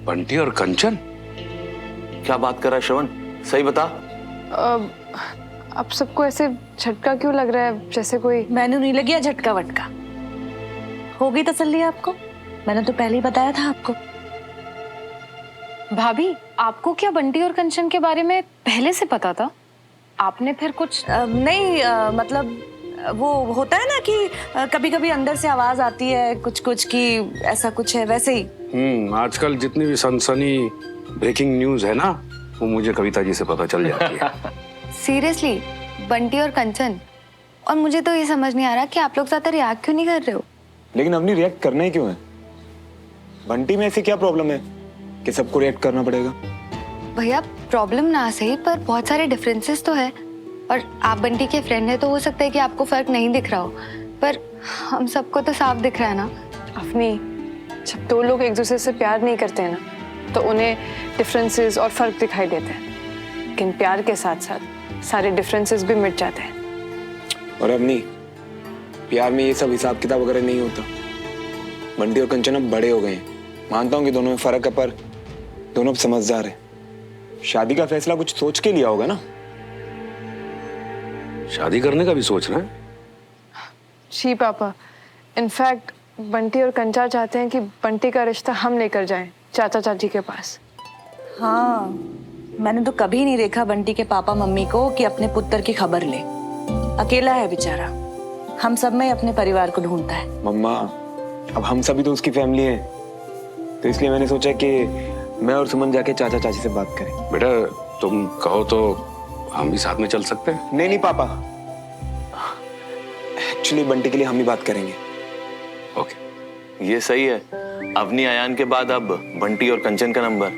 बंटी और कंचन? क्या बात कर रहा है श्रवण, सही बता। अब सबको ऐसे झटका क्यों लग रहा है, जैसे कोई। मैंने नहीं लगी झटका वटका। हो गई तसल्ली आपको? मैंने तो पहले ही बताया था आपको। भाभी, आपको क्या बंटी और कंचन के बारे में पहले से पता था? आपने फिर कुछ नहीं मतलब वो होता है ना कि कभी कभी अंदर से आवाज आती है कुछ कुछ कि ऐसा कुछ है, वैसे ही। आजकल जितनी भी सनसनी ब्रेकिंग न्यूज है ना, वो मुझे कविता जी से पता चल जाती है। सीरियसली, बंटी और कंचन। और मुझे तो ये समझ नहीं आ रहा कि आप लोग ज्यादा रिएक्ट क्यों नहीं कर रहे हो। लेकिन अपनी रिएक्ट करना ही क्यों है? बंटी में ऐसी क्या प्रॉब्लम है कि सबको रिएक्ट करना पड़ेगा? भैया, प्रॉब्लम ना सही पर बहुत सारे डिफरेंसेस तो है। और आप बंटी के फ्रेंड है तो हो सकता है कि आपको फर्क नहीं दिख रहा हो, पर हम सबको तो साफ दिख रहा है ना। अपनी जब दो लोग एक दूसरे से प्यार नहीं करते हैं ना, तो उन्हें डिफरेंसेस और फर्क दिखाई देते हैं, लेकिन प्यार के साथ साथ सारे डिफरेंसेस भी मिट जाते हैं। और अपनी प्यार में ये सब हिसाब किताब वगैरह नहीं होता। बंटी और कंचन अब बड़े हो गए हैं, मानता हूँ कि दोनों में फर्क है, पर दोनों अब समझदार है। शादी का फैसला कुछ सोच के लिया होगा ना? शादी करने का भी सोच रहे हैं? जी पापा, इनफैक्ट बंटी और कंचा चाहते हैं कि बंटी का रिश्ता हम लेकर जाएं चाचा चाची के पास। हाँ, मैंने तो कभी नहीं देखा बंटी के पापा मम्मी को कि अपने पुत्र की खबर ले। अकेला है बेचारा, हम सब में अपने परिवार को ढूंढता है। मम्मा, अब हम सभी तो उसकी फैमिली है, तो इसलिए मैंने सोचा कि मैं और सुमन जाके चाचा चाची से बात करें। बेटा, तुम कहो तो हम भी साथ में चल सकते हैं। नहीं नहीं पापा, एक्चुअली बंटी के लिए हम ही बात करेंगे। ओके, ये सही है। अवनी आयान के बाद अब बंटी और कंचन का नंबर।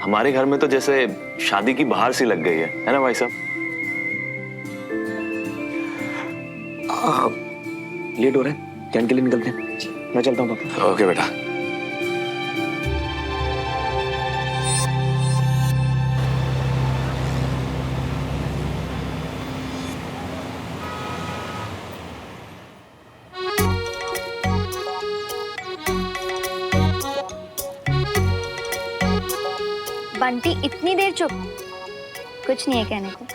हमारे घर में तो जैसे शादी की बहार सी लग गई है ना भाई साहब? लेट हो रहे हैं, कैंट के लिए निकलते हैं। मैं चलता हूँ पापा। ओके बेटा। बंटी इतनी देर चुप? कुछ नहीं है कहने को।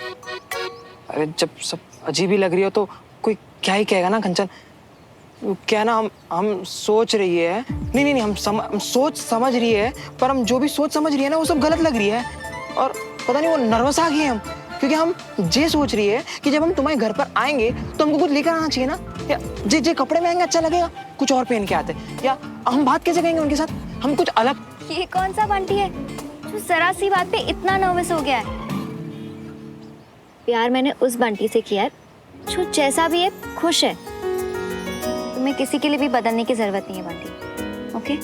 अरे जब सब अजीब ही लग रही हो तो कोई क्या ही कहेगा ना कंचन। क्या ना, हम सोच रही है, नहीं हम सोच समझ रही है, पर हम जो भी सोच समझ रही है ना वो सब गलत लग रही है। और पता नहीं वो नर्वस आ गई हम, क्योंकि हम ये सोच रही है कि जब हम तुम्हारे घर पर आएंगे तो हमको कुछ लेकर आना चाहिए ना, या जे कपड़े में आएंगे अच्छा लगेगा, कुछ और पहन के आते, या हम बात कैसे करेंगे उनके साथ, हम कुछ अलग। ये कौन सा बंटी है जो जरा सी बात पे इतना नर्वस हो गया है? प्यार मैंने उस बंटी से किया है जो जैसा भी है खुश है। तुम्हें किसी के लिए भी बदलने की जरूरत नहीं है बंटी, ओके?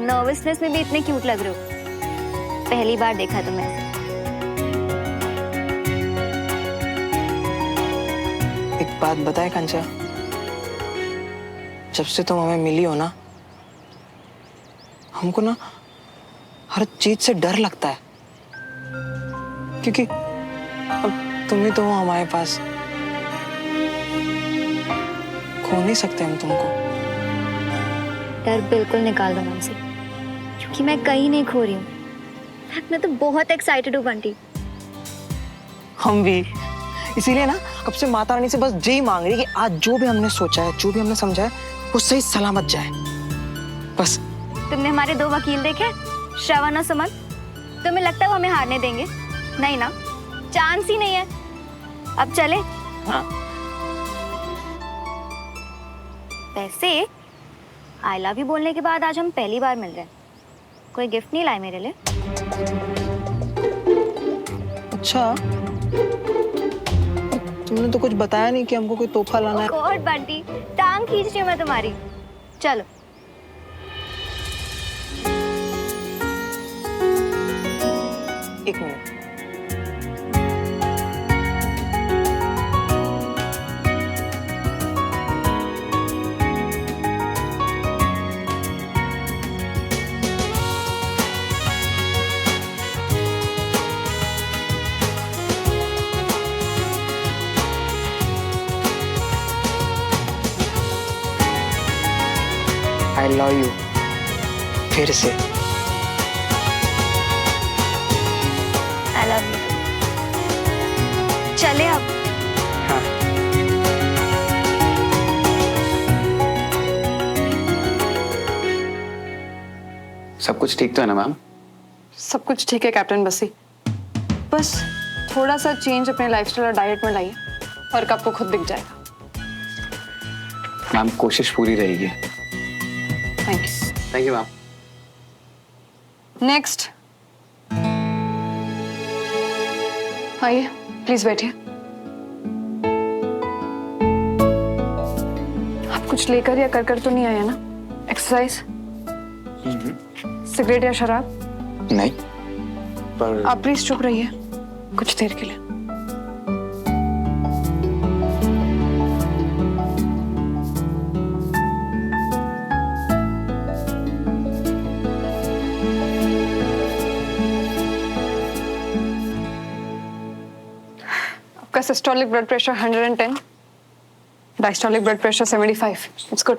नर्वसनेस में भी इतने क्यूट लग रहे हो। पहली बार देखा तुम्हें ऐसे। एक बात बताए कंचा, जब से तुम हमें मिली हो ना, हमको ना हर चीज से डर लगता है, क्योंकि अब तुम ही तो हो हमारे पास, खो नहीं सकते हम तुमको। डर बिल्कुल निकाल दो मन से, क्योंकि मैं कहीं नहीं खो रही हूँ। मैं तो बहुत एक्साइटेड हूँ बंटी। हम भी इसीलिए ना कब से माता रानी से बस यही मांग रही कि आज जो भी हमने सोचा है, जो भी हमने समझा है, वो सही सलामत जाए बस। तुमने हमारे दो वकील देखे, श्रवण और सुमन? तुम्हें लगता है वो हमें हारने देंगे? नहीं ना, चांस ही नहीं है। अब चले? हाँ। वैसे आई लव यू बोलने के बाद आज हम पहली बार मिल रहे हैं। कोई गिफ्ट नहीं लाए मेरे लिए? अच्छा, तुमने तो कुछ बताया नहीं कि हमको कोई तोहफा लाना है। गॉड बंटी, टांग खींच रही हूँ मैं तुम्हारी। चलो। एक मिनट, आई लव यू फिर से। I love you. चले अब। हाँ। सब कुछ ठीक तो है ना मैम? सब कुछ ठीक है कैप्टन बसी, बस थोड़ा सा चेंज अपने लाइफस्टाइल और डाइट में लाइए, फर्क आपको खुद दिख जाएगा। मैम कोशिश पूरी रहेगी। Thank you. Thank you ma'am. Next आइए, प्लीज बैठिए। आप कुछ लेकर या कर तो नहीं आए ना? एक्सरसाइज, सिगरेट या शराब? नहीं, पर आप प्लीज चुप रहिए कुछ देर के लिए। आपका systolic blood pressure 110, diastolic blood pressure 75। It's good.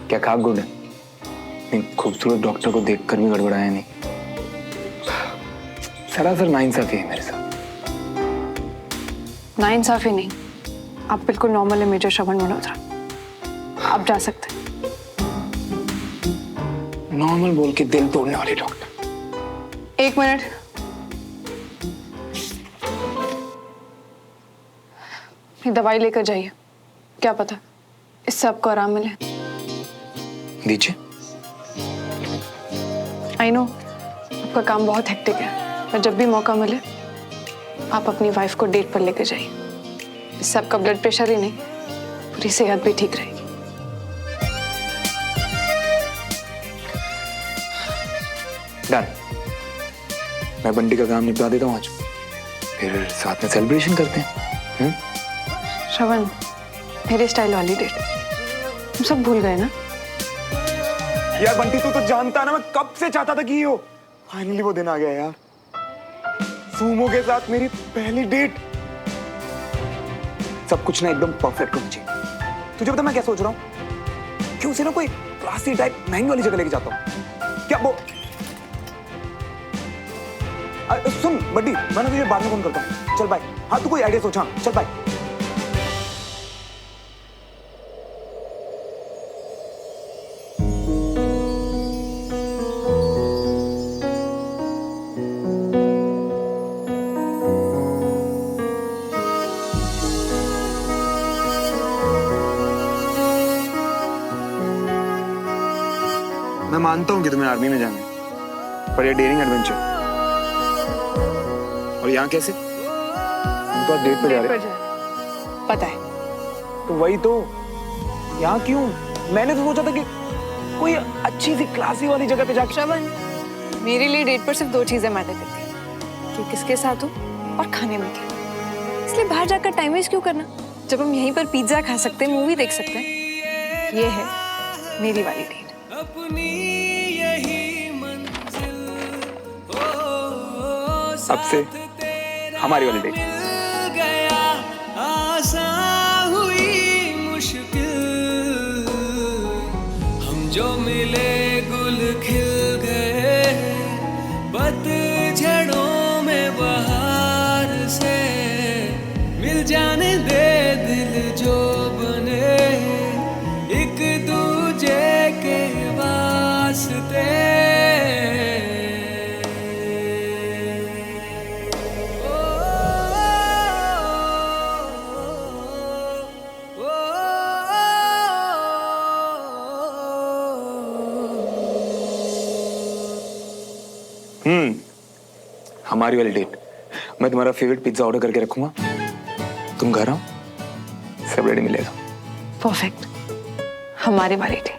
क्या खा गुड है? नहीं, खूबसूरत डॉक्टर को देखकर भी गड़बड़ाया नहीं। सरासर नाइंसाफी है मेरे साथ। नाइंसाफी नहीं, आप बिल्कुल नॉर्मल है मेजर श्रवण मल्होत्रा, आप जा सकते हैं। नॉर्मल बोल के दिल तोड़ने वाले डॉक्टर। एक मिनट, ये दवाई लेकर जाइए, क्या पता इससे आपको आराम मिले। दीजिए। आई नो आपका काम बहुत हेक्टिक है, पर जब भी मौका मिले आप अपनी वाइफ को डेट पर लेकर जाइए। इससे आपका ब्लड प्रेशर ही नहीं, पूरी सेहत भी ठीक रहेगी। डन। मैं बंटी का काम निपटा देता हूँ आज, फिर साथ में सेलिब्रेशन करते हैं। श्रवण, मेरे स्टाइल वाली डेट हम सब भूल गए ना? यार बंटी, तू तो जानता है ना मैं कब से चाहता था कि ये हो। फाइनली वो दिन आ गया यार। सूमो के साथ मेरी पहली डेट। सब कुछ ना एकदम परफेक्ट होना चाहिए। तुझे पता मैं क्या सोच रहा हूँ कि उसे ना कोई क्लासी टाइप महंगी वाली जगह लेके जाता हूँ। क्या वो सुन बड्डी, मैं ना तुझे बाद में फोन करता हूँ। चल बाय। हाँ तू कोई आइडिया सोच। हाँ चल बाय। मैं मानता हूं कि तुम्हें आर्मी में जाना है, पर ये डेयरिंग एडवेंचर। और यहाँ कैसे? हम तो आज डेट पे जा रहे हैं। पता है। तो वही तो, यहाँ क्यों? मैंने तो सोचा था कि कोई अच्छी सी क्लासी वाली जगह पे जाके। श्रवण, मेरे लिए डेट पर सिर्फ दो चीजें मैटर करती हैं, कि किसके साथ हूँ और खाने में क्या। इसलिए बाहर जाकर टाइम वेस्ट क्यों करना, जब हम यहीं पर पिज्जा खा सकते हैं, मूवी देख सकते हैं। ये है मेरी वाली डेट। अब से हमारी वाली डेट। जो मिले गुल खिल गए, पतझड़ों में बहार से मिल जाने दे दिल जो बने एक दूजे के वास्ते। हमारी वाली डेट। मैं तुम्हारा फेवरेट पिज्जा ऑर्डर करके रखूंगा, तुम घर आओ, सब रेडी मिलेगा। परफेक्ट, हमारी वाली डेट।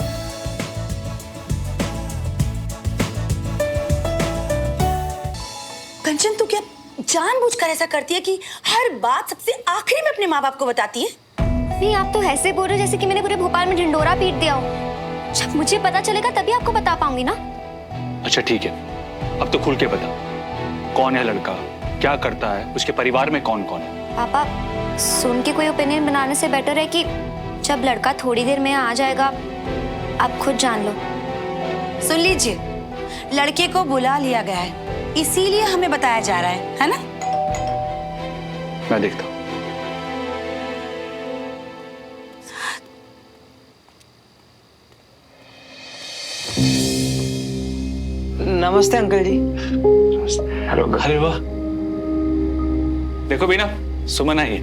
कंचन, तू क्या जानबूझकर ऐसा करती है कि हर बात सबसे आखिरी में अपने माँ बाप को बताती है? नहीं, आप तो ऐसे बोल रहे हो जैसे कि मैंने पूरे भोपाल में ढिंडोरा पीट दिया हो। जब मुझे पता चलेगा तभी आपको बता पाऊंगी ना। अच्छा ठीक है, अब तो खुल के बता, कौन है लड़का, क्या करता है, उसके परिवार में कौन कौन है? पापा सुन के कोई ओपिनियन बनाने से बेटर है कि जब लड़का थोड़ी देर में आ जाएगा आप खुद जान लो। सुन लीजिए, लड़के को बुला लिया गया है, इसीलिए हमें बताया जा रहा है ना? मैं देखता हूँ। नमस्ते अंकल जी। हेलो। अरे वाह, देखो बीना, सुमन आई है।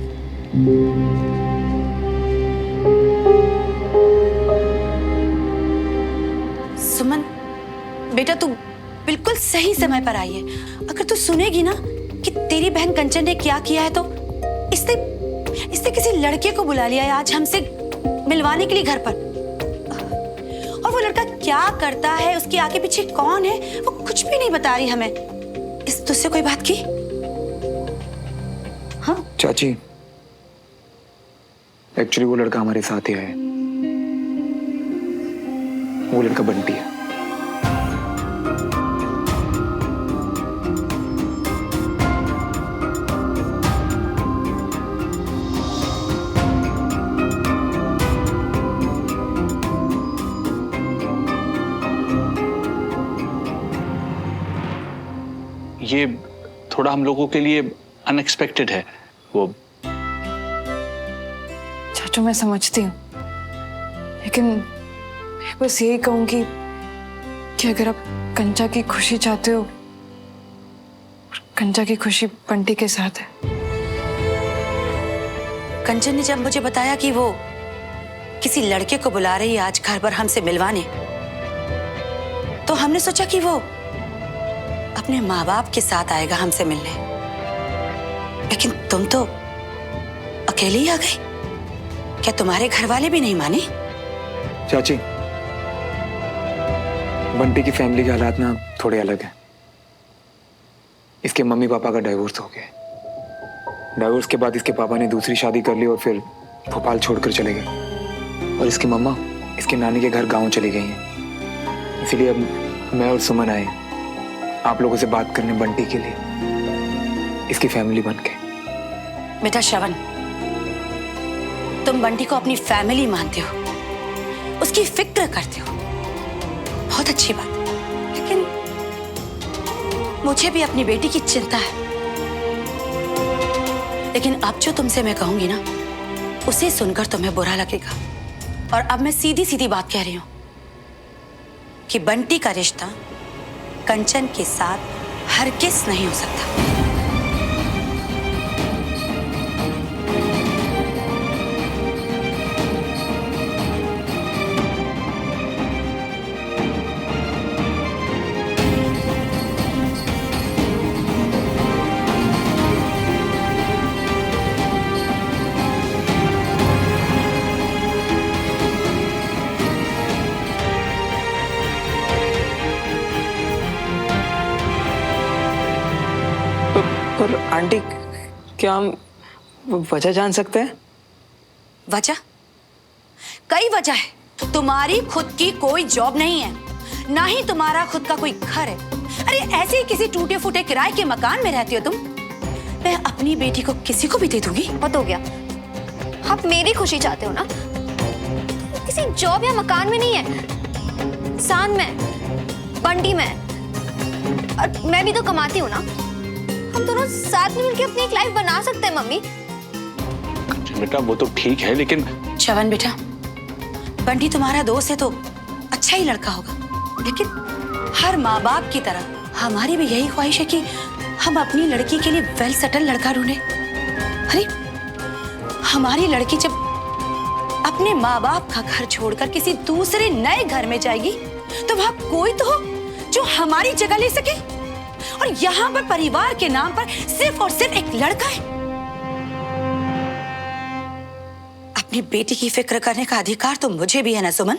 सुमन बेटा, तू बिल्कुल सही समय पर आई है। अगर तू सुनेगी ना कि तेरी बहन कंचन ने क्या किया है तो इसने किसी लड़के को बुला लिया है आज हमसे मिलवाने के लिए घर पर। और वो लड़का क्या करता है, उसके आगे पीछे कौन है, वो कुछ भी नहीं बता रही हमें। इस तुझसे कोई बात की? हाँ चाची, एक्चुअली वो लड़का हमारे साथ ही है। वो लड़का बंटी है। ये थोड़ा हम लोगों के लिए अनएक्सपेक्टेड है। वो चाचू मैं समझती हूँ, लेकिन मैं बस यही कहूंगी कि अगर आप कंचा की खुशी चाहते हो, कंचा की खुशी बंटी के साथ है। कंचन ने जब मुझे बताया कि वो किसी लड़के को बुला रही है आज घर पर हमसे मिलवाने, तो हमने सोचा कि वो अपने माँ बाप के साथ आएगा हमसे मिलने। लेकिन तुम तो अकेले ही आ गई। क्या तुम्हारे घर वाले भी नहीं माने? चाची, बंटी की फैमिली के हालात ना थोड़े अलग हैं। इसके मम्मी पापा का डाइवोर्स हो गया। डाइवोर्स के बाद इसके पापा ने दूसरी शादी कर ली और फिर भोपाल छोड़कर चले गए। और इसकी मम्मा इसके नानी के घर गांव चली गई हैं। इसीलिए अब मैं और सुमन आए आप लोगों से बात करने बंटी के लिए, इसकी फैमिली बन के। बेटा श्रवण, तुम बंटी को अपनी फैमिली मानते हो, उसकी फिक्र करते हो, बहुत अच्छी बात। लेकिन मुझे भी अपनी बेटी की चिंता है। लेकिन अब जो तुमसे मैं कहूंगी ना, उसे सुनकर तुम्हें बुरा लगेगा। और अब मैं सीधी सीधी बात कह रही हूं कि बंटी का रिश्ता कंचन के साथ हरगिज़ नहीं हो सकता। पर आंटी, क्या हम वजह जान सकते हैं? वजह? कई वजह है। तुम्हारी खुद की कोई जॉब नहीं है, ना ही तुम्हारा खुद का कोई घर है। अरे ऐसे ही किसी टूटे फूटे किराए के मकान में रहती हो तुम। मैं अपनी बेटी को किसी को भी दे दूंगी। बहुत हो गया, आप मेरी खुशी चाहते हो ना? किसी जॉब या मकान में नहीं है, सान में, बंटी में। और मैं भी तो कमाती हूँ ना। हम दोनों साथ में मिलकर अपनी एक लाइफ बना सकते हैं मम्मी। बेटा वो तो ठीक है, लेकिन श्रवण बेटा, बंटी तुम्हारा दोस्त है तो अच्छा ही लड़का होगा। लेकिन हर माँ बाप की तरह हमारी भी यही ख्वाहिश है कि हम अपनी लड़की के लिए वेल सेटल लड़का ढूंढे। अरे हमारी लड़की जब अपने माँ बाप का घर छोड़कर किसी दूसरे नए घर में जाएगी तो वहां कोई तो हो जो हमारी जगह ले सके। और यहाँ पर परिवार के नाम पर सिर्फ और सिर्फ एक लड़का है। अपनी बेटी की फिक्र करने का अधिकार तो मुझे भी है ना सुमन?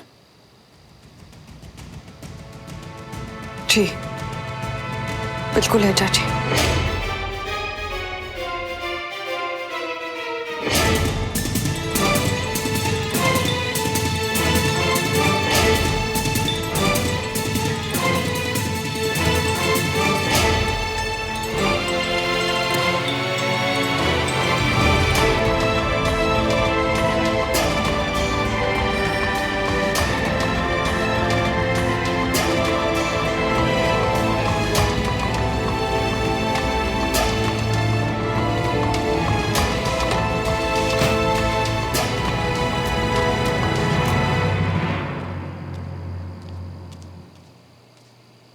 जी बिल्कुल है चाची।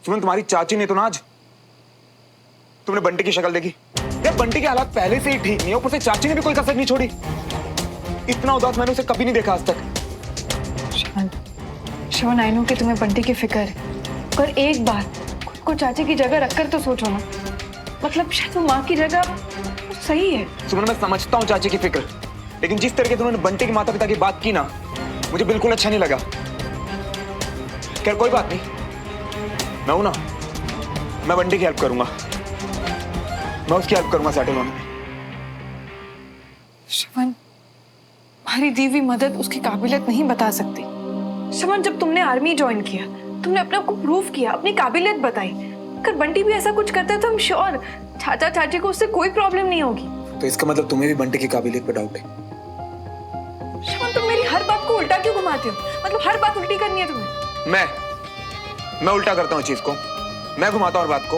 सुमन, तुम्हारी चाची ने तो ना आज तुमने बंटी की शक्ल देखी यार, बंटी के हालात पहले से ही ठीक नहीं है, ऊपर से चाची ने भी कोई कसर नहीं छोड़ी। इतना उदास मैंने उसे कभी नहीं देखा आज तक। श्रवण, श्रवण, आई नो कि तुम्हें बंटी की फिक्र है, पर एक बार खुद को चाची की जगह रखकर तो सोचो ना। मतलब शायद वो माँ की जगह सही है। सुमन, मैं समझता हूँ चाची की फिक्र, लेकिन जिस तरीके से उन्होंने बंटी के माता पिता की बात की ना, मुझे बिल्कुल अच्छा नहीं लगा। खैर कोई बात नहीं, मैं हूं ना, मैं बंटी की हेल्प करूंगा, मैं उसकी हेल्प करूंगा सेटल होने में। श्रवण, हमारी दी हुई मदद उसकी काबिलियत नहीं बता सकती। श्रवण, जब तुमने आर्मी ज्वाइन किया, तुमने अपने आप को प्रूव किया, अपनी काबिलियत बताई। अगर बंटी भी ऐसा कुछ करता है तो हम श्योर चाचा चाची को उससे कोई प्रॉब्लम नहीं होगी। तो इसका मतलब तुम्हें भी बंटी की काबिलियत पर डाउट है? श्रवण, तुम मेरी हर बात को उल्टा क्यों घुमाते हो? मतलब हर बात उल्टी करनी है तुम्हें? मैं उल्टा करता हूँ चीज को, मैं घुमाता हूँ बात को,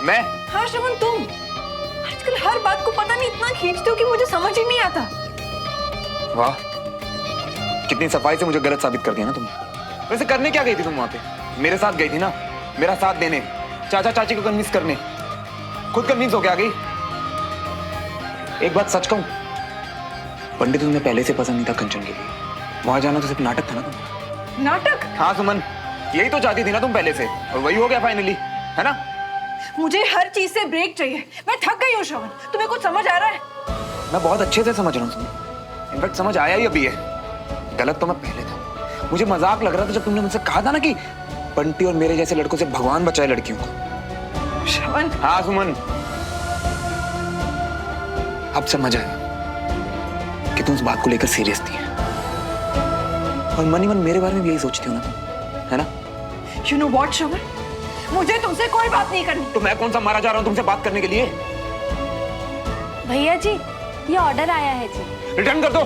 मैं। हाँ श्रवण, तुम आजकल हर बात को पता नहीं इतना खींचते हो कि मुझे समझ ही नहीं आता। वाह, कितनी सफाई से मुझे गलत साबित कर दिया ना तुमने। वैसे करने क्या गई थी तुम वहां पे? मेरे साथ गई थी ना, मेरा साथ देने, चाचा चाची को कन्विंस करने। खुद कन्विंस हो के आ गई। एक बात सच कहूं, पंडित तुम्हें पहले से पसंद नहीं था कंचन के लिए। वहां जाना तो सिर्फ नाटक था ना तुम। नाटक? हाँ सुमन, यही तो चाहती थी ना तुम पहले से, और वही हो गया फाइनली, है ना? मुझे हर चीज से ब्रेक चाहिए। मैं थक गई हूँ श्रवण, तुम्हें कुछ समझ आ रहा है? मैं बहुत अच्छे से समझ रहा हूँ सुमन, इनफैक्ट समझ आया ही अभी है। गलत तो मैं पहले था, मुझे मजाक लग रहा था जब तुमने मुझसे कहा था ना कि बंटी और मेरे जैसे लड़कों से भगवान बचाए लड़कियों को। श्रवण। हाँ सुमन, अब समझ आया कि तुम उस बात को लेकर सीरियस थी, और मन ही मन मेरे बारे में भी यही सोचती हो ना तुम, है ना? You know what, श्रवण? मुझे तुमसे कोई बात नहीं करनी। तो मैं कौन सा मारा जा रहा हूँ तुमसे बात करने के लिए? भैया जी, ये ऑर्डर आया है जी। रिटर्न कर दो।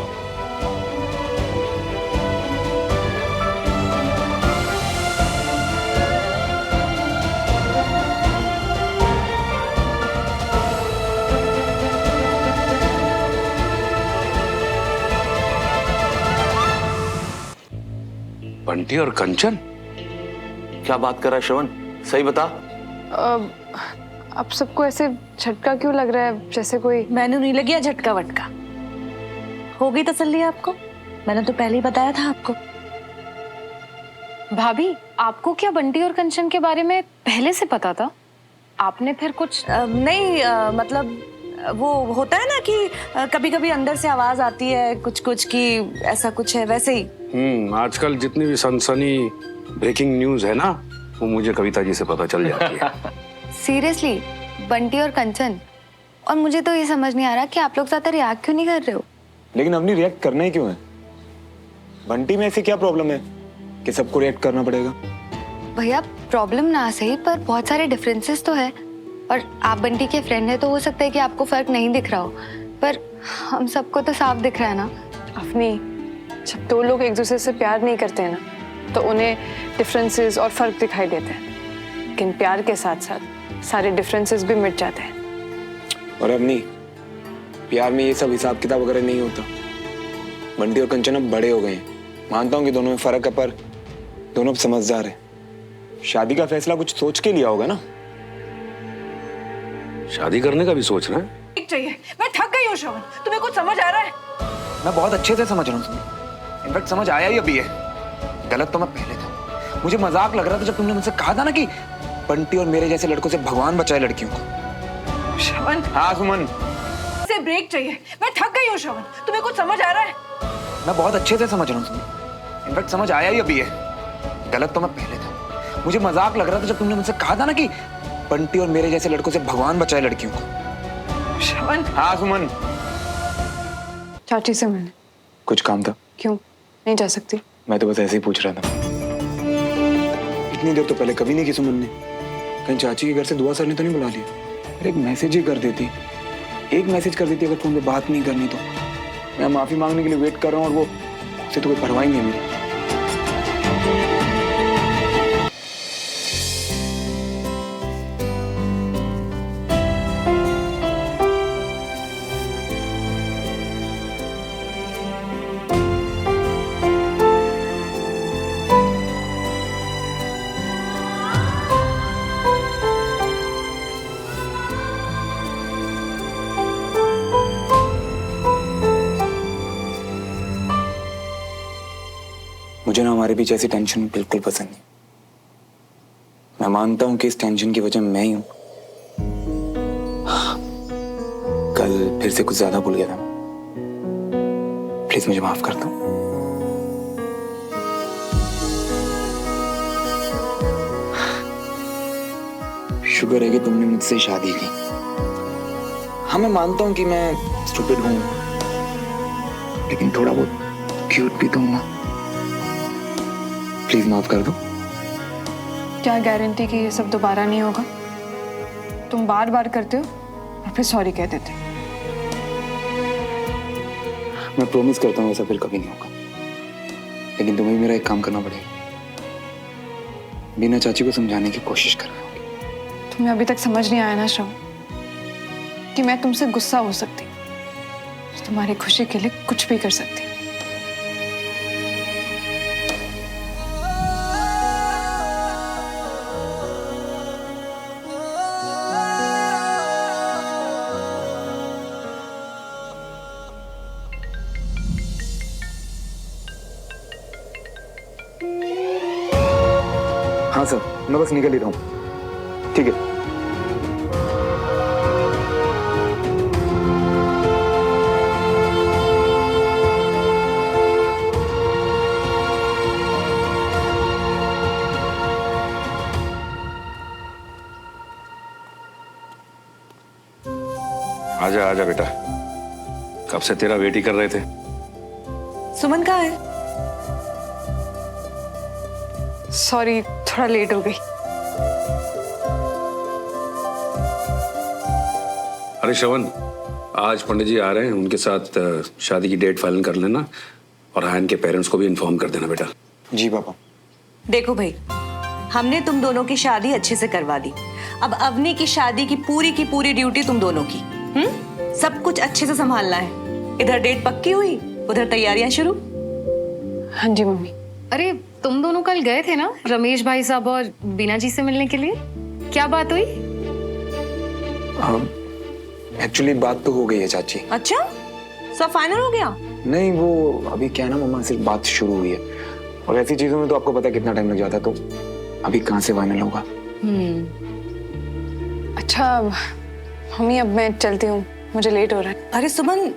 बंटी और कंचन? क्या बात कर रहा है श्रवण, सही बता। अब सबको ऐसे झटका क्यों लग रहा है, जैसे कोई? मैंने नहीं लगी झटका वटका। हो गई तसल्ली आपको? मैंने तो पहले ही बताया था आपको। भाभी, आपको क्या बंटी और कंचन के बारे में पहले से पता था? आपने फिर कुछ नहीं, मतलब वो होता है ना कि कभी कभी अंदर से आवाज आती है कुछ कुछ की ऐसा कुछ है, वैसे ही। आजकल जितनी भी सनसनी ब्रेकिंग न्यूज है ना, वो मुझे कविता जी से पता चल जाती है। सीरियसली, बंटी और कंचन। और मुझे तो ये समझ नहीं आ रहा कि आप लोग ज्यादा रिएक्ट क्यों नहीं कर रहे हो। लेकिन अपनी रिएक्ट करना ही क्यों है? बंटी में ऐसी क्या प्रॉब्लम है कि सबको रिएक्ट करना पड़ेगा? भैया, प्रॉब्लम ना सही पर बहुत सारे डिफरेंसेस तो है, और आप बंटी के फ्रेंड है तो हो सकता है कि आपको फर्क नहीं दिख रहा हो, पर हम सबको तो साफ दिख रहा है ना। अपनी जब दो लोग एक दूसरे से प्यार नहीं करते हैं ना, तो उन्हें डिफरेंसेस और फर्क दिखाई देते हैं, लेकिन प्यार के साथ साथ सारे डिफरेंसेस भी मिट जाते हैं। और अब नहीं, प्यार में ये सब हिसाब किताब वगैरह नहीं होता। बंटी और कंचन अब बड़े हो गए हैं, मानता हूँ कि दोनों में फर्क है, पर दोनों अब समझदार है। शादी का फैसला कुछ सोच के लिया होगा ना? शादी करने का भी सोच रहे हैं? ठीक चाहिए। मैं थक गई हूँ श्रवण, तुम्हें कुछ समझ आ रहा है? मैं बहुत अच्छे से समझ रहा हूँ, इनफैक्ट समझ आया ही अभी है। गलत तो मैं पहले था, मुझे मजाक लग रहा था जब तुमने मुझसे कहा था ना कि बंटी और मेरे जैसे लड़कों से भगवान बचाए लड़कियों को। श्रवण। हाँ सुमन, से ब्रेक चाहिए। मैं थक गई हूँ श्रवण, तुम्हें कुछ समझ आ रहा है? मैं बहुत अच्छे से समझ रहा हूँ, इनफैक्ट समझ आया ही अभी है। गलत तो मैं पहले था, मुझे मजाक लग रहा था जब तुमने मुझसे कहा था ना कि बंटी और मेरे जैसे लड़कों से भगवान बचाए लड़कियों को। श्रवण। हाँ सुमन। चाची से मिलने। कुछ काम था। क्यों नहीं जा सकती? मैं तो बस ऐसे ही पूछ रहा था। इतनी देर तो पहले कभी नहीं की सुमन ने। कहीं चाची के घर से दुआ सर ने तो नहीं बुला लिया? अरे एक मैसेज ही कर देती, एक मैसेज कर देती अगर फोन पे बात नहीं करनी तो। मैं माफी मांगने के लिए वेट कर रहा हूँ और वो उसे तो कोई परवाह ही नहीं है मेरी। मुझे ना हमारे बीच ऐसी टेंशन बिल्कुल पसंद नहीं। मैं मानता हूं कि इस टेंशन की वजह मैं ही हूं। कल फिर से कुछ ज्यादा भूल गया था। प्लीज मुझे माफ कर दो। शुक्र है कि तुमने मुझसे शादी की। हाँ, मैं मानता हूं कि मैं स्टूपिड हूं, लेकिन थोड़ा बहुत क्यूट भी तो हूं ना। प्लीज माफ कर दो। क्या गारंटी कि ये सब दोबारा नहीं होगा? तुम बार बार करते हो और फिर सॉरी कह देते हो। मैं प्रॉमिस करता हूँ ऐसा फिर कभी नहीं होगा, लेकिन तुम्हें मेरा एक काम करना पड़ेगा। बिना चाची को समझाने की कोशिश कर रहा हूँ। तुम्हें अभी तक समझ नहीं आया ना श्रवण कि मैं तुमसे गुस्सा हो सकती, तुम्हारी खुशी के लिए कुछ भी कर सकती। हाँ सर, मैं बस निकल ही रहा हूँ। ठीक है। आजा आजा बेटा, कब से तेरा वेट ही कर रहे थे। सुमन कहाँ है? सॉरी, थोड़ा लेट हो गई। अरे श्रवण, आज पंडित जी आ रहे हैं, उनके साथ शादी की डेट फाइनल कर लेना और आयन के पेरेंट्स को भी इन्फॉर्म कर देना बेटा। जी पापा। देखो भाई, हमने तुम दोनों की शादी अच्छे से करवा दी। अब अवनी की शादी की पूरी ड्यूटी तुम दोनों की। सब कुछ अच्छे से संभालना है। इधर डेट पक्की हुई, उधर तैयारियां शुरू। हाँ जी मम्मी। अरे तुम दोनों कल गए थे ना रमेश भाई साहब और बीना जी से मिलने के लिए? क्या बात हुई? एक्चुअली बात तो हो गई है चाची। अच्छा, सब फाइनल हो गया? नहीं, वो अभी क्या है ना मम्मा, सिर्फ बात शुरू हुई है और ऐसी चीजों में तो आपको पता है कितना टाइम लग जाता है, तो अभी कहाँ से फाइनल होगा। अच्छा मम्मी, अब मैं चलती हूँ, मुझे लेट हो रहा है। अरे सुमन,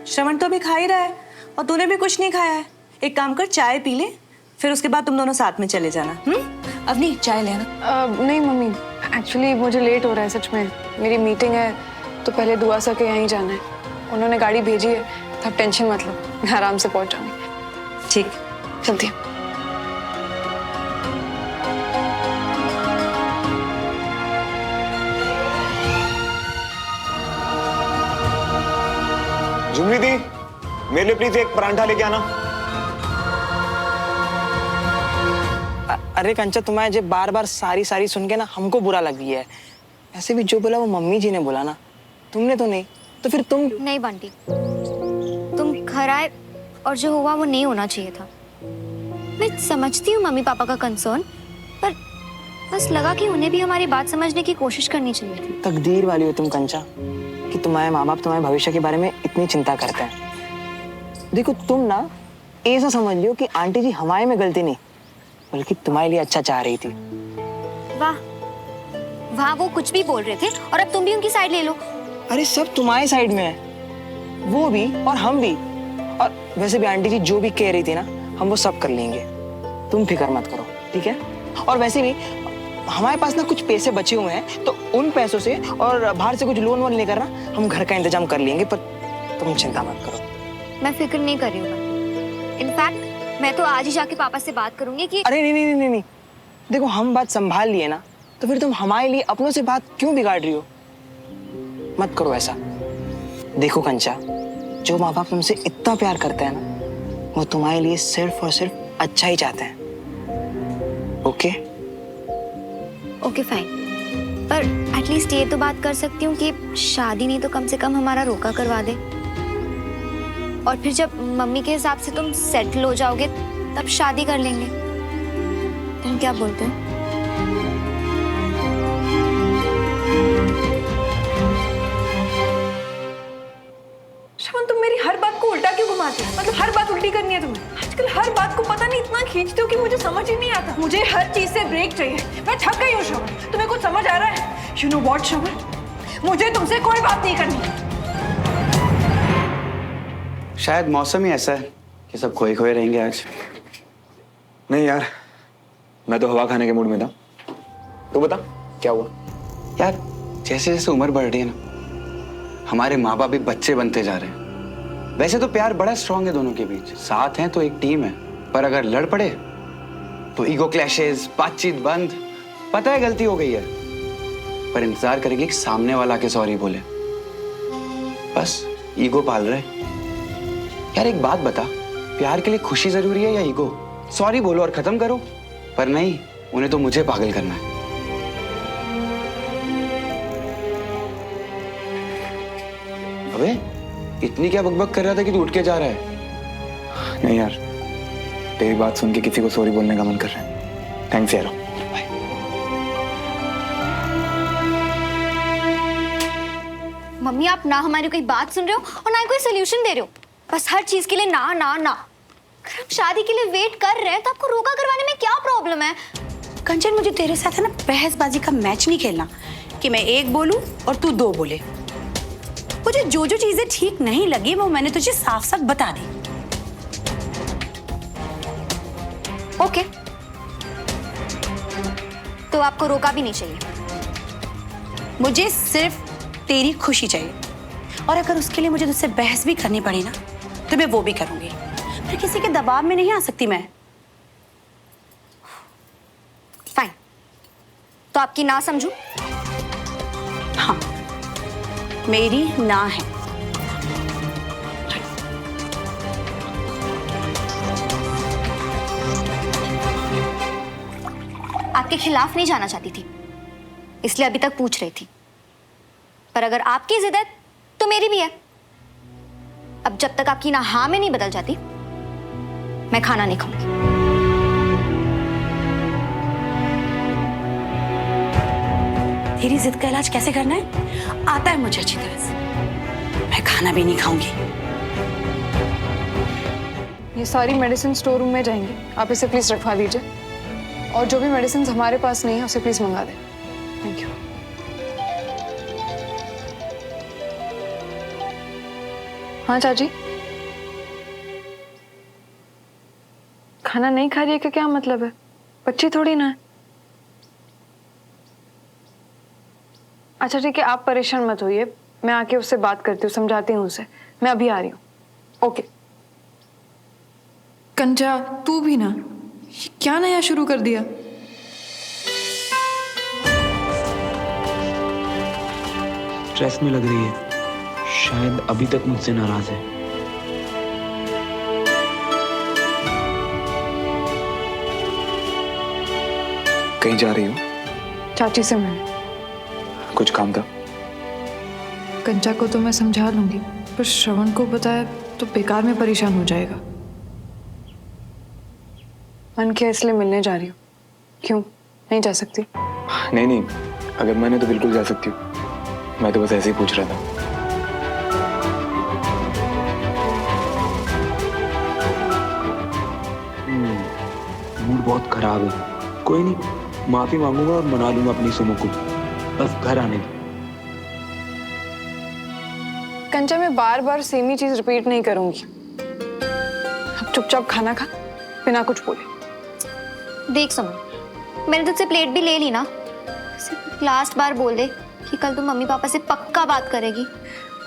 श्रवण तो अभी खा ही रहा है और तूने भी कुछ नहीं खाया है। एक काम कर, चाय पी ले, फिर उसके बाद तुम दोनों साथ में चले जाना। अवनी, चाय लेना। नहीं मम्मी, एक्चुअली मुझे लेट हो रहा है, सच में मेरी मीटिंग है, तो पहले दुआ सर के यहीं जाना है। उन्होंने गाड़ी भेजी है, तो आप टेंशन मत लो, मैं आराम से पहुंच जाऊंगी। ठीक, चलती हूँ। झुमरी दी, मेरे लिए प्लीज एक परांठा लेके आना। अरे कंचा, तुम्हारे जो बार बार सारी सुन के ना हमको बुरा लग गया है। ऐसे भी जो बोला वो मम्मी जी ने बोला ना, तुमने तो नहीं, तो फिर तुम। नहीं बंटी, तुम घर आए और जो हुआ वो नहीं होना चाहिए था। मैं समझती हूँ मम्मी पापा का कंसर्न, पर बस लगा कि उन्हें भी हमारी बात समझने की कोशिश करनी चाहिए थी। तकदीर वाली हो तुम कंचा, कि तुम्हारे माँ बाप तुम्हारे भविष्य के बारे में इतनी चिंता करते हैं। देखो तुम ना ऐसा समझ लियो कि आंटी जी हमारे में गलती नहीं, बल्कि तुम्हारे लिए अच्छा चाह रही थी। वाह वाह, वो कुछ भी बोल रहे थे और अब तुम भी उनकी साइड ले लो। अरे सब तुम्हारे साइड में है, वो भी और हम भी। और वैसे भी आंटी जी जो भी कह रही थी ना, हम वो सब कर लेंगे, तुम फिक्र मत करो, ठीक है। और वैसे भी हमारे पास ना कुछ पैसे बचे हुए हैं, तो उन पैसों से और बाहर से कुछ लोन वोन लेकर ना हम घर का इंतजाम कर लेंगे, पर तुम चिंता मत करो। मैं फिक्र नहीं कर रही हूँ। इनफैक्ट मैं तो आज ही जाके पापा से बात करूंगी कि। अरे नहीं, देखो हम बात संभाल लिए ना, तो फिर तुम हमारे लिए अपनों से बात क्यों बिगाड़ रही हो? मत करो ऐसा। देखो कंचा, जो माँ बाप तुमसे इतना प्यार करते हैं ना, वो तुम्हारे लिए सिर्फ और सिर्फ अच्छा ही चाहते हैं। ओके ओके फाइन, पर एटलीस्ट ये तो बात कर सकती हूँ कि शादी नहीं तो कम से कम हमारा रोका करवा दे, और फिर जब मम्मी के हिसाब से तुम सेटल हो जाओगे तब शादी कर लेंगे। तुम क्या बोलते हो? श्रवण, तुम मेरी हर हर बात को उल्टा क्यों घुमाते हो? मतलब हर बात उल्टी करनी है तुम्हें? आजकल हर बात को पता नहीं इतना खींचते हो कि मुझे समझ ही नहीं आता। मुझे हर चीज से ब्रेक चाहिए। मैं थक गई हूँ श्रवण। तुम्हें कुछ समझ आ रहा है? यू नो व्हाट श्रवण, मुझे तुमसे कोई बात नहीं करनी। शायद मौसम ही ऐसा है कि सब खोए खोए रहेंगे आज। नहीं यार, मैं तो हवा खाने के मूड में था। तू बता क्या हुआ? यार जैसे जैसे उम्र बढ़ रही है ना, हमारे माँ बाप भी बच्चे बनते जा रहे हैं। वैसे तो प्यार बड़ा स्ट्रांग है दोनों के बीच, साथ हैं तो एक टीम है, पर अगर लड़ पड़े तो ईगो क्लैशेस, बातचीत बंद। पता है गलती हो गई है, पर इंतजार करेगी कि सामने वाला के सॉरी बोले। बस ईगो पाल रहे। यार एक बात बता, प्यार के लिए खुशी जरूरी है या ईगो? सॉरी बोलो और खत्म करो। पर नहीं, उन्हें तो मुझे पागल करना है। अबे इतनी क्या बकबक कर रहा था कि तू उठ के जा रहा है? नहीं यार, तेरी बात सुन के किसी को सॉरी बोलने का मन कर रहा है। थैंक्स यार। मम्मी आप ना हमारी कोई बात सुन रहे हो और ना ही कोई सोल्यूशन दे रहे हो। बस हर चीज के लिए ना ना ना। अगर हम शादी के लिए वेट कर रहे हैं तो आपको रोका करवाने में क्या प्रॉब्लम है? कंचन, मुझे तेरे साथ है ना बहसबाजी का मैच नहीं खेलना कि मैं एक बोलूं और तू दो बोले। मुझे जो जो चीजें ठीक नहीं लगी वो मैंने तुझे साफ साफ बता दी। ओके, तो आपको रोका भी नहीं चाहिए। मुझे सिर्फ तेरी खुशी चाहिए, और अगर उसके लिए मुझे तुझसे बहस भी करनी पड़ी ना तो मैं वो भी करूंगी। फिर किसी के दबाव में नहीं आ सकती मैं। फाइन, तो आपकी ना समझू? हाँ, मेरी ना है। आपके खिलाफ नहीं जाना चाहती थी, इसलिए अभी तक पूछ रही थी। पर अगर आपकी जिद है तो मेरी भी है। अब जब तक आपकी ना हाँ में नहीं बदल जाती, मैं खाना नहीं खाऊंगी। तेरी जिद का इलाज कैसे करना है आता है मुझे अच्छी तरह से। मैं खाना भी नहीं खाऊंगी। ये सारी मेडिसिन स्टोर रूम में जाएंगे, आप इसे प्लीज रखवा दीजिए। और जो भी मेडिसिन हमारे पास नहीं है उसे प्लीज मंगा दें। Thank you. हाँ चाची, खाना नहीं खा रही है का क्या मतलब है? बच्ची थोड़ी ना है। अच्छा ठीक है, आप परेशान मत होइए, मैं आके उससे बात करती हूँ, समझाती हूँ उसे। मैं अभी आ रही हूँ। ओके। कंचा तू भी ना, ये क्या नया शुरू कर दिया? स्ट्रेस में लग रही है, शायद अभी तक मुझसे नाराज है। कहीं जा रही हो? चाची से मिलने। कुछ काम था? कंचा को तो मैं समझा लूंगी, पर श्रवण को बताया तो बेकार में परेशान हो जाएगा। मन किया इसलिए मिलने जा रही हूँ। क्यों नहीं जा सकती? नहीं नहीं, अगर मैंने तो बिल्कुल जा सकती हूँ। मैं तो बस ऐसे ही पूछ रहा था। मूड बहुत खराब है। कोई नहीं, माफी मांगूंगा और मना लूंगा अपनी सुमो को। बस घर आने दो। कंचा मैं बार बार सेम ही चीज रिपीट नहीं करूंगी। अब चुपचाप खाना खा बिना कुछ बोले। देख सुनो, मैंने तुझसे प्लेट भी ले ली ना। सिर्फ लास्ट बार बोल दे कि कल तू मम्मी पापा से पक्का बात करेगी।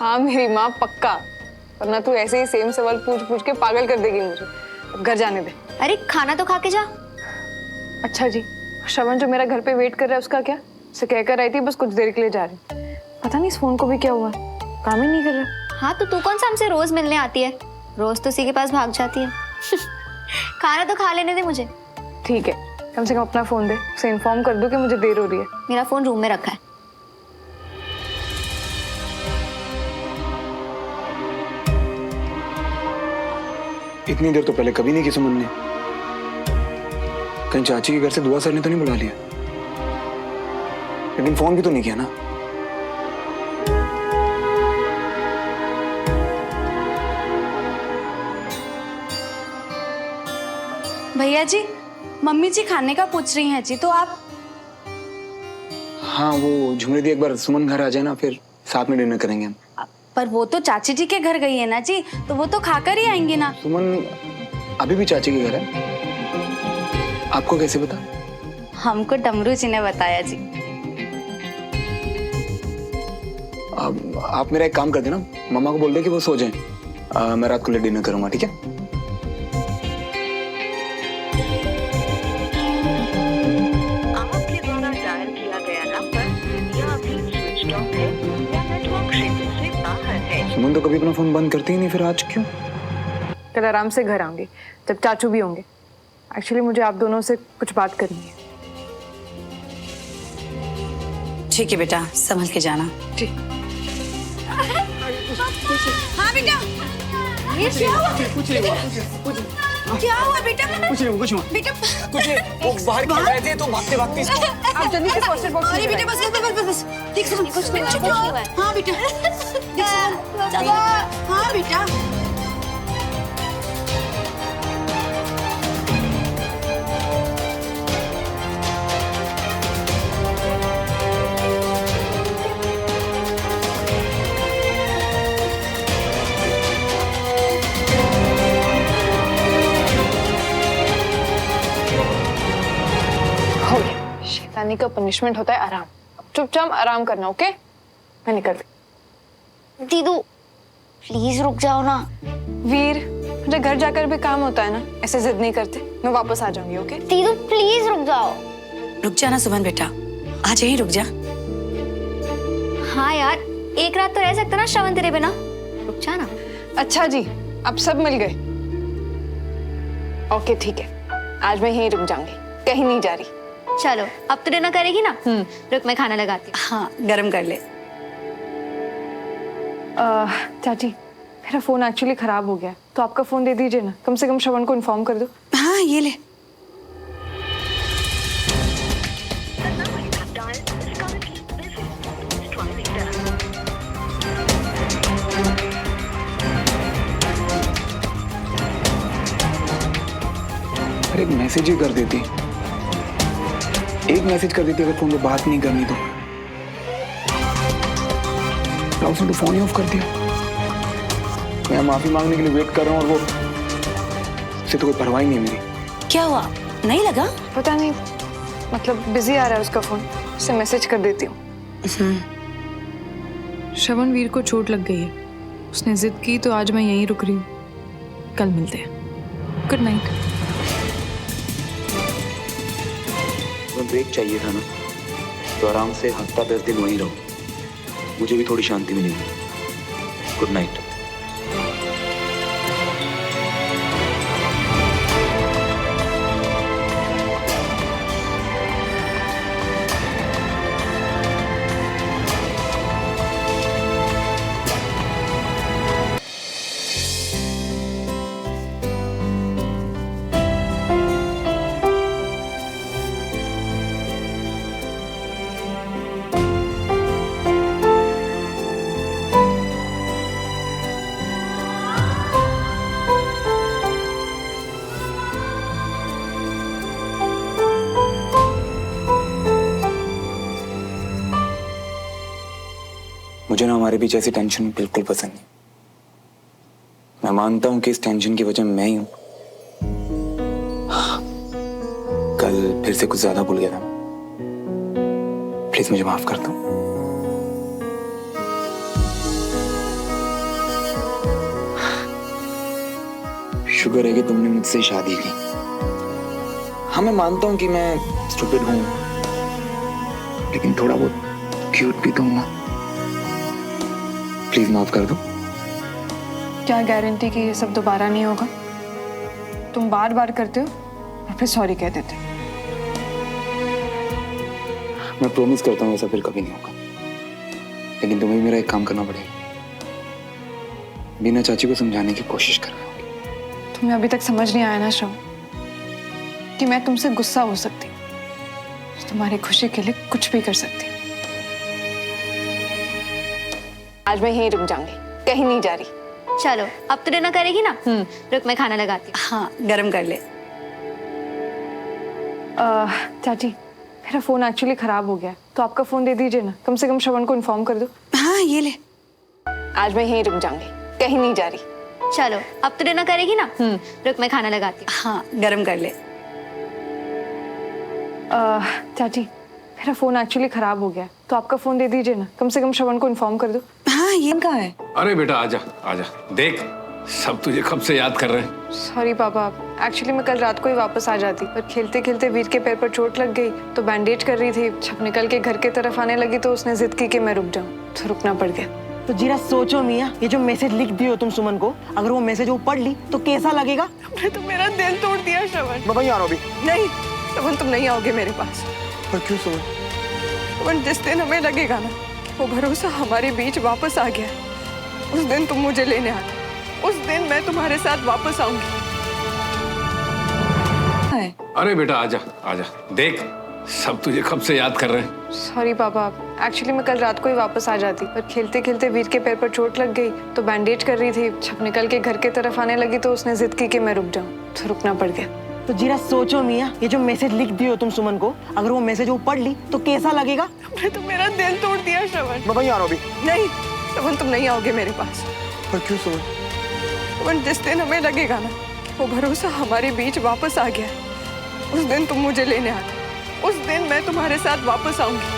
हाँ मेरी माँ पक्का, वरना तू ऐसे ही सेम सवाल पूछ पूछ के पागल कर देगी मुझे। अब घर जाने दे। अरे खाना तो खा के जा। अच्छा जी, श्रवण जो मेरा घर पे वेट कर रहा है उसका क्या? उसे कहकर आई थी बस कुछ देर के लिए जा रही। पता नहीं इस फोन को भी क्या हुआ, काम ही नहीं कर रहा। हाँ तो तू कौन सा हमसे रोज मिलने आती है? रोज तो उसी के पास भाग जाती है। खाना तो खा लेने दे मुझे। ठीक है, कम से कम अपना फोन दे, उसे इन्फॉर्म कर दो कि मुझे देर हो रही है। मेरा फोन रूम में रखा है। इतनी देर तो पहले कभी नहीं की सुमन ने। कहीं चाची के घर से दुआ सर ने तो नहीं बुला लिया? लेकिन फोन भी तो नहीं किया ना। भैया जी, मम्मी जी खाने का पूछ रही हैं जी, तो आप? हाँ, वो झुमरी दी एक बार सुमन घर आ जाए ना, फिर साथ में डिनर करेंगे हम। पर वो तो चाची जी के घर गई है ना जी, तो वो तो खाकर ही आएंगी ना। सुमन अभी भी चाची के घर है? आपको कैसे पता? हमको डमरू जी ने बताया जी। आप मेरा एक काम कर देना, मम्मा को बोल दे कि वो सो जाएं। मैं रात को लेट डिनर करूंगा, ठीक है? आपके द्वारा डायल किया गया नंबर या अभी स्विच ऑफ है या नेटवर्क क्षेत्र से बाहर है। सुमन तो कभी अपना फोन बंद करती ही नहीं, फिर आज क्यों? कल आराम से घर आऊंगी जब चाचू भी होंगे। एक्चुअली मुझे आप दोनों से कुछ बात करनी है। ठीक है बेटा, संभल के जाना। ठीक। हाँ बेटा, ये क्या हुआ? कुछ नहीं हुआ। क्या हुआ बेटा? कुछ नहीं हुआ। बेटा कुछ नहीं, वो बाहर खेल रहे थे तो भागते इसको। आप जल्दी से फर्स्ट एड बॉक्स अरे बेटा बस देख सुन, कुछ नहीं हुआ। हाँ बेटा, हाँ बेटा। शैतानी का पनिशमेंट होता है आराम। अब चुपचाप आराम करना, ओके? मैं निकलती। दीदू प्लीज रुक जाओ ना। वीर, मुझे घर जाकर भी काम होता है ना, ऐसे जिद नहीं करते। मैं वापस आ जाऊंगी, ओके? दीदू प्लीज रुक जाओ। रुक जा ना सुमन बेटा, आज यहीं रुक जा। हाँ यार, एक रात तो रह सकता ना श्रवण तेरे बिना। रुक जा ना। अच्छा जी, अब सब मिल गए। ओके ठीक है, आज मैं यहीं रुक जाऊंगी, कहीं नहीं जा रही। चलो, अब तो डिनर करेगी ना? रुक मैं खाना लगाती हूँ। हाँ, गरम कर ले। चाची, मेरा फोन एक्चुअली खराब हो गया, तो आपका फोन दे दीजिए ना, कम से कम श्रवण को इन्फॉर्म कर दो। हाँ, ये ले। अरे एक मैसेज ही कर देती, एक मैसेज कर देती अगर फोन पे बात नहीं करनी तो। उसने तो फोन ही ऑफ कर दिया। मैं माफी मांगने के लिए वेट कर रहा हूँ और वो उसे तो कोई परवाह ही नहीं है मेरी। क्या हुआ, नहीं लगा? पता नहीं, मतलब बिजी आ रहा है उसका फोन, उसे मैसेज कर देती हूँ। श्रवण वीर को चोट लग गई है, उसने जिद की तो आज मैं यहीं रुक रही हूँ। कल मिलते हैं। Good night. ब्रेक चाहिए था ना, तो आराम से हफ्ता 10 दिन वहीं रहो, मुझे भी थोड़ी शांति मिलेगी। Good night. मुझे ना हमारे बीच ऐसी टेंशन बिल्कुल पसंद नहीं। मैं मानता हूं कि इस टेंशन की वजह मैं ही हूं। कल फिर से कुछ ज्यादा भूल गया था, प्लीज मुझे माफ कर दो। शुक्र है कि तुमने मुझसे शादी की। हाँ, मैं मानता हूं कि मैं स्टूपिड हूं, लेकिन थोड़ा बहुत क्यूट भी तो हूं ना। प्लीज माफ कर दो। क्या गारंटी कि ये सब दोबारा नहीं होगा? तुम बार बार करते हो और फिर सॉरी कह देते हो। मैं प्रॉमिस करता हूँ ऐसा फिर कभी नहीं होगा, लेकिन तुम्हें मेरा एक काम करना पड़ेगा। बिना चाची को समझाने की कोशिश करना होगी। तुम्हें अभी तक समझ नहीं आया ना श्रवण, कि मैं तुमसे गुस्सा हो सकती हूँ, तुम्हारी खुशी के लिए कुछ भी कर सकती हूँ। आज मैं यहीं रुक जाऊंगी, कहीं नहीं जा रही। चलो, अब तो डिनर करेगी ना? रुक मैं खाना लगाती हूँ। हाँ, गरम कर ले। चाची मेरा फ़ोन एक्चुअली ख़राब हो गया है, तो आपका फ़ोन दे दीजिए ना, कम से कम श्रवण को इन्फॉर्म कर दो। हाँ ये ले। आज मैं यहीं रुक जाऊंगी, कहीं नहीं जा रही। चलो अब तो डिनर करेगी ना? रुक मैं खाना लगाती हूँ। हाँ गरम कर ले। चाची मेरा फ़ोन एक्चुअली ख़राब हो गया है, तो आपका फ़ोन दे दीजिए ना, कम से कम श्रवण को इन्फॉर्म कर दो। हाँ ये कहाँ है? अरे बेटा आजा आजा, देख सब तुझे कब से याद कर रहे हैं। सॉरी पापा, एक्चुअली मैं कल रात को ही वापस आ जाती, पर खेलते खेलते वीर के पैर पर चोट लग गई तो बैंडेज कर रही थी। जब निकल के घर की तरफ आने लगी तो उसने जिद की कि मैं रुक जाऊं, तो रुकना पड़ गया। तो जीरा सोचो मियाँ, ये जो मैसेज लिख दियो तुम सुमन को, अगर वो मैसेज वो पढ़ ली तो कैसा लगेगा? तुमने तो मेरा दिल तोड़ दिया श्रवण। मैं वहीं आ रहा हूँ अभी। नहीं श्रवण, तुम नहीं आओगे मेरे पास। पर क्यों सुमन? श्रवण, जिस दिन हमें लगेगा ना वो भरोसा हमारे बीच वापस आ गया है, उस दिन तुम मुझे लेने आना, उस दिन मैं तुम्हारे साथ वापस आऊंगी। अरे बेटा आजा आजा, देख सब तुझे कब से याद कर रहे हैं। सॉरी पापा, एक्चुअली मैं कल रात को ही वापस आ जाती, पर खेलते खेलते वीर के पैर पर चोट लग गई तो बैंडेज कर रही थी। जब निकल के घर की तरफ आने लगी तो उसने जिद की कि मैं रुक जाऊं, तो रुकना पड़ गया। तो जीरा सोचो मियाँ, ये जो मैसेज लिख दियो तुम सुमन को, अगर वो मैसेज वो पढ़ ली तो कैसा लगेगा? तुमने तो मेरा दिल तोड़ दिया श्रवण। मैं वहीं आ रहा हूँ अभी। नहीं श्रवण, तुम नहीं आओगे मेरे पास। पर क्यों सुमन? श्रवण, जिस दिन हमें लगेगा ना वो भरोसा हमारे बीच वापस आ गया है, उस दिन तुम मुझे लेने आना, उस दिन मैं तुम्हारे साथ वापस आऊंगी।